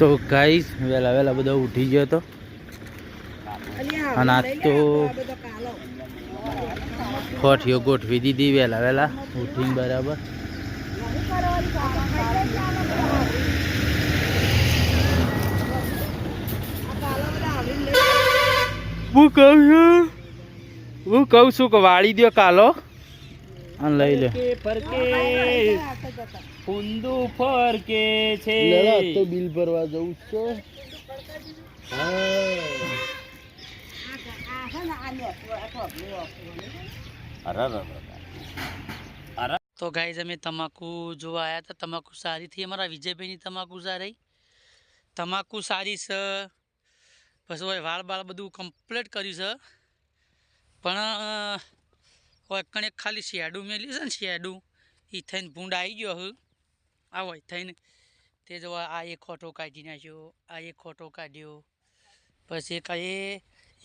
તો ગાઈસ વેલા વેલા બધો ઉઠી ગયો હતો અને આજ તો ફોઠીઓ ગોઠવી દીધી વેલા વેલા ઉઠીને બરાબર. હું કહું છું કે વાળી દો કાલો અને લઈ લે ઊંધું ફરકે છે તો બિલ ભરવા જવું છે. તો ગાઈસ અમે તમાકુ જોવા આવ્યા હતા. તમાકુ સારી થઈ અમારા વિજયભાઈની તમાકુ સારી. તમાકુ સારી છે. પછી હોય વાળ બાળ બધું કમ્પ્લીટ કર્યું છે. પણ હોય કણે ખાલી શેડું મેલ્યું છે ને શેડું એ થઈને ભૂંડ આવી ગયો હું આ હોય થઈને તે જોવા આ એક ખોટો કાઢી નાખ્યો આ એક ખોટો કાઢ્યો પછી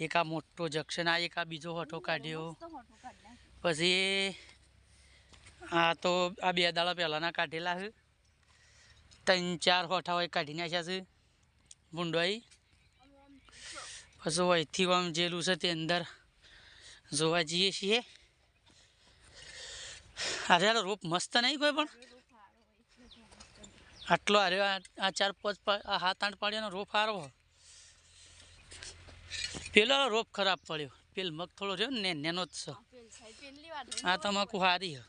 એક આ મોટો જંક્શન આ એક આ બીજો ખોટો કાઢ્યો પછી આ તો આ 2 દાડા પહેલાંના કાઢેલા છે 3-4 હોઠા હોય કાઢી નાખ્યા છે ભૂંડોઈ. પછી અહીંથી આમ જેલું છે તે અંદર જોવા જઈએ છીએ. અરે યાર રોપ મસ્ત નહીં કોઈ પણ આટલો અરે આ 4-5 7-8 પાડ્યાનો રોપ સારો. પેલો રોપ ખરાબ પડ્યો પેલ મગ થોડો રહ્યો ને નેનો જ છે. આ તમાકુ સારી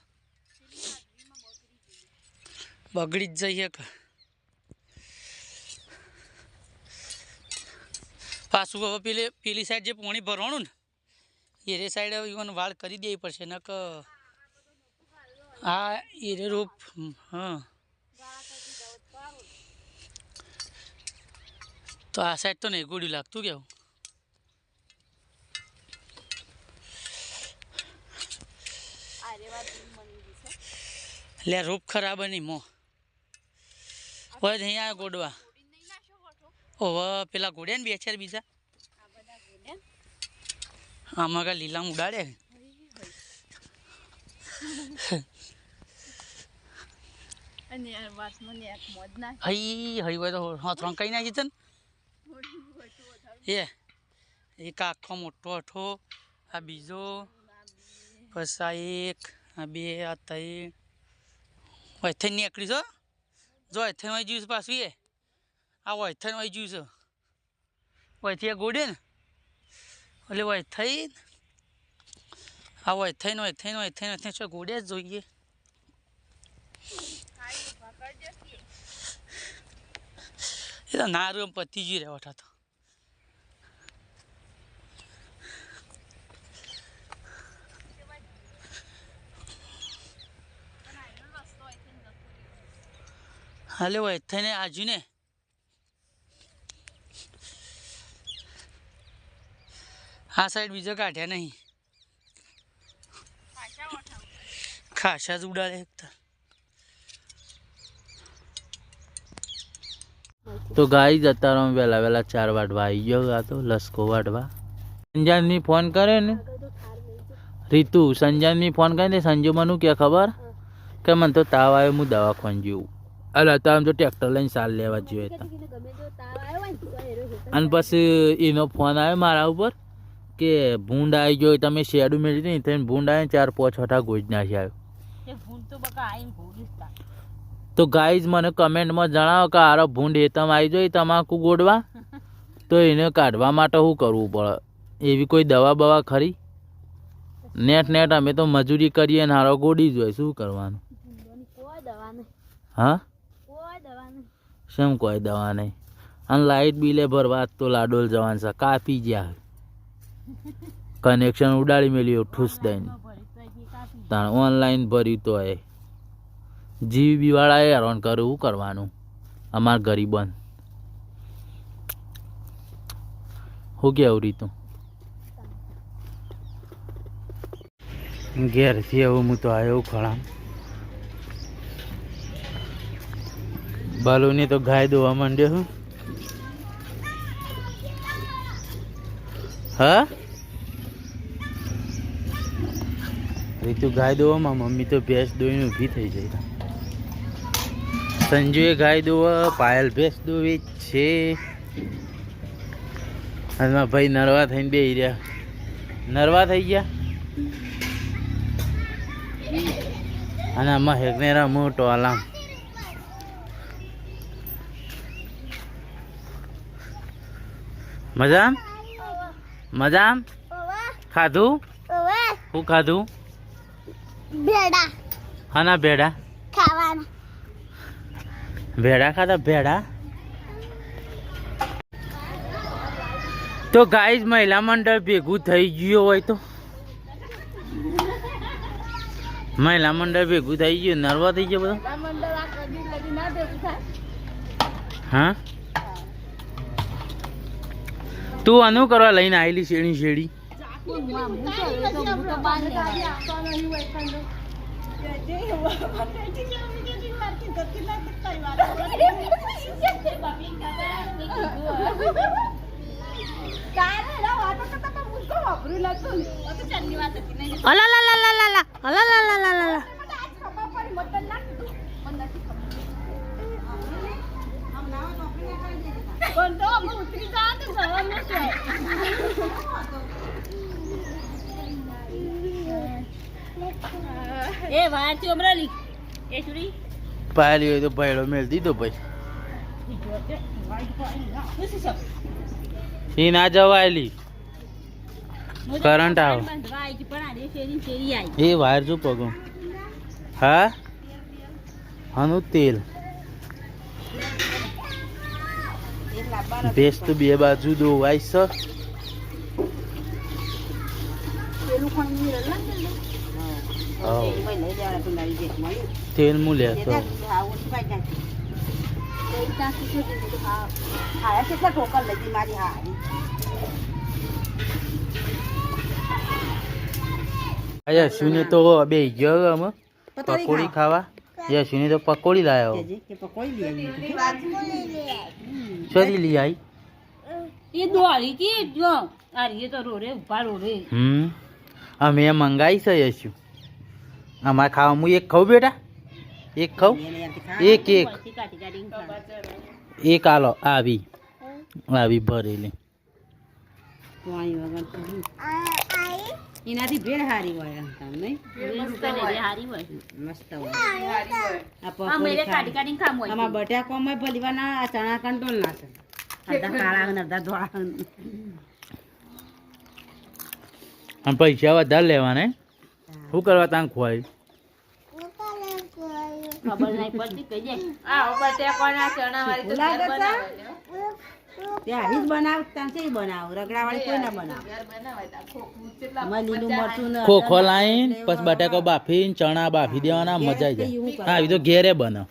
બગડી જ જઈએ કે પાછું હવે પેલી સાઈડ જે પાણી ભરવાનું ને એ સાઈડ ઇવન વાળ કરી દેવી પડશે ન કે આ એ રોપ. હા તો આ સાઈડ તો નહીં ગોળ્યું લાગતું કેવું. લે રોપ ખરાબ નહીં મો હોય નહીં આ ગોડવા ઓવે પેલા ગોડ્યા ને 2-4 બીજા આમાં કા લીલામ ઉડાડે હઈ હોય તો હા 3 કઈ નાખી છે ને એક આખો મોટો અઠો આ બીજો પછી આ 1 આ 2 આ 3 હોય થઈ નીકળી છો જો થઈ હોય જ્યુસ પાછું આ હોય થઈ હોય જ્યુસ હોયથી આ ગોડે ને એટલે હોય થઈ આ હોય થઈને હોય થઈને છો ગોડે જ જોઈએ. એ તો નારું પતી જ રહેવાઠા તો હાલે હોય થઈને આજુ ને આ સાઈડ બીજો કાઢ્યા નહીં ખાસા જ ઉડાડે. તો ગાઈ અત્યારે અમે વહેલા વહેલા 4 વાટવા આવી ગયો. આ તો લસકો વાટવા સંજાનની ફોન કરે ને રીતુ સંજાનની ફોન કરીને સંજુ મને કે ખબર કે મને તો તાવ આવ્યો હું દવાખાને જેવું અરે અત્યારે તો ટ્રેક્ટર લઈને સાલ લેવા જોઈએ હતા. અને પછી એનો ફોન આવ્યો મારા ઉપર કે ભૂંડ આવી ગયો તમે શેડું મેળવી નહીં થઈને ભૂંડ આવે 4-5 હોઠા ગોજ નાખી આવ્યો. તો ગાઈઝ મને કમેન્ટમાં જણાવો કે આરો ભૂંડ હેતમ આવી જાય તમાકુ ગોડવા તો એને કાઢવા માટે શું કરવું પડે એવી કોઈ દવા બવા ખરી? નેટ અમે તો મજૂરી કરીએ ને હારો ગોડી જોઈએ શું કરવાનું? હા શેમ કોઈ દવા નહીં. અને લાઇટ બિલે ભરવા તો લાડોલ જવાનું છે કાપી ગયા કનેક્શન ઉડાડી મેલ્યું ઠૂસ દઈને તાણ ઓનલાઈન ભર્યું તો એ જીબી વાળાએ હેરાન કરે શું કરવાનું અમાર ગરીબન હું કેવું રીતું ઘેરથી એવું હું તો આવ્યો ખળામ બાલુની તો ગાય દોવા માંડ્યો હું. હા રીતુ ગાય દોવામાં મમ્મી તો ભેંસ દોઈને ઊભી થઈ જાય. સંજુએ ગાય દોવા, પાયલ ભેંસ દોવી છે. અને ભાઈ નરવા થઈને બેહી રહ્યા. નરવા થઈ ગયા. અને આમાં હેકનેરા મોટો આલામ. મજામ મજામ. ખાધું? શું ખાધું? ભેડા હાના ભેડા? ખાવાના. ભેડા ખાધા? ભેડા તો ગાઈઝ મહિલા મંડળ ભેગું થઈ ગયું હોય તો મહિલા મંડળ ભેગું થઈ ગયું. નર્વા થઈ ગયો બધો. હા તું આનું કરવા લઈને આવેલી શેડી શેડી? એ વારથી અમરાલી એ છોરી પાયલી હોય તો ભેડો મેળ દીધો ભાઈ. એ ના જવાયેલી કરંટ આવો એ વાયર જો પગો. હા આનું તેલ ભેંસ તો બે બાજુ દોવાય છે. તેલ મૂલ્ય તો યશુને તો બે ગયો અમે પકોડી ખાવા. યશુને તો પકોડી લાવ્યો. ચોરી લઈ આવી. અમે મંગાઈ છે યશુ. અમારે ખાવા હું એક ખાઉં બેટા? એક ખાઉં? એક એક એક આલો આવી આવી ભરેલી. એનાથી ભેળ હારી હોય મસ્ત હોય. બટાકામાં ભલીવાના ચણા કંટ્રોલ નાખે. અડધા કાળા ને અડધા ધોળા. અને પૈસા વધારે લેવાના. શું કરવા તાંગ ખોવાય? ખબર નહીં પડતી કઈ જાય. આ બટાકાના ચણા વાળી તો આવી જ બનાવતા છે. બનાવ રગડા વાળી કોઈ ના બનાવ. લીલું મરચું ખોખો લાઈન પછી બટાકો બાફીને ચણા બાફી દેવાના. મજા આવી જાય. હા આવી તો ઘેરે બને.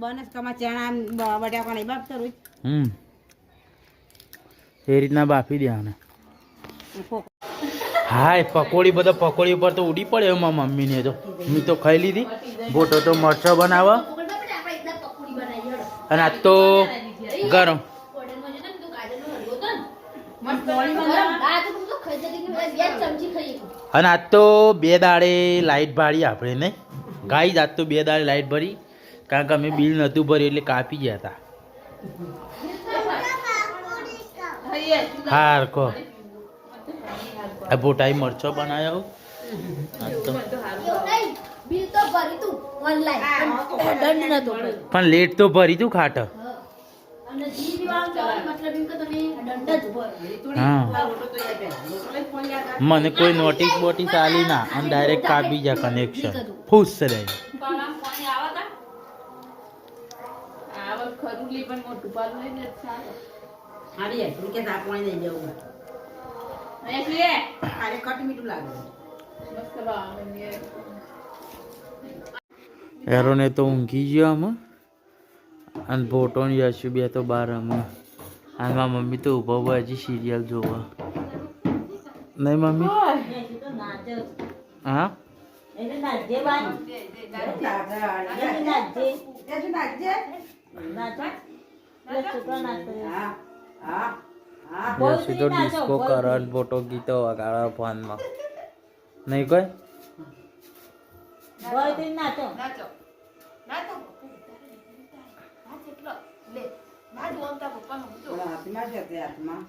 બને કમા ચણા બટાકા નહીં બાફતા રોજ. એ રીતના બાફી દેવાના. હાય પકોડી બધો પકોડી ઉપર તો ઉડી પડે એમાં મમ્મીને તો. મેં તો ખાઈ લીધી. બોટો તો મરચો બનાવે અને આ તો ગરમ. અને આજ તો બે દાડે લાઈટ ભાડી આપણે નહીં ગાઈ. આજ તો બે દાડે લાઈટ ભરી કારણ કે અમે બિલ નહોતું ભર્યું એટલે કાપી ગયા હતા. હાર કહો આ બોટાઈ મરચો બનાવ્યો. પણ લેટ તો ભરી તું ખાટ. હા મને કોઈ નોટિસ બોટિસ આલી ના અને ડાયરેક્ટ કાપી જા કનેક્શન. ખુશ રહે. એરોને તો ઊંઘી ગયો અમે અને ભોટો ને યશુ બે તો બહાર અમે. આમાં મમ્મી તો ઊભા ઊભા હજી સિરિયલ જોવા. નહીં મમ્મી? હા યશુ તો ડિસ્કો કરન ભોટો ગીતો વગાડે ફોનમાં. નહીં કોઈ હાથમાં છે તે હાથમાં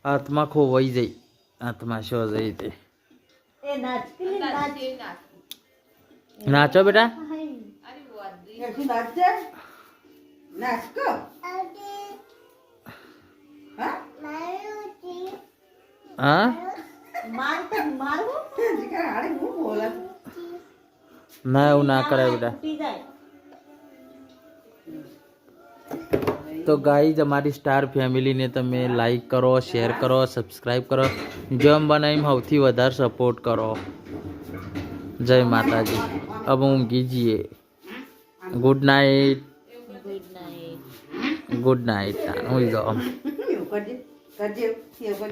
હાથમાં ખોવાઈ જઈ હાથમાં શું જઈ તે નાચો બેટા શું નાચશે નાચકો હા હા હાડે હું બોલે ના એવું ના કરાય બેટા તો ગાઈઝ અમારી સ્ટાર ફેમિલીને તમે લાઈક કરો શેર કરો સબસ્ક્રાઈબ કરો જેમ બનાવીને સૌથી વધારે સપોર્ટ કરો જય માતાજી अब ઊંઘી જઈએ ગુડ નાઇટ ગુડ નાઇટ હોઈ જાઓ કરજે કરજે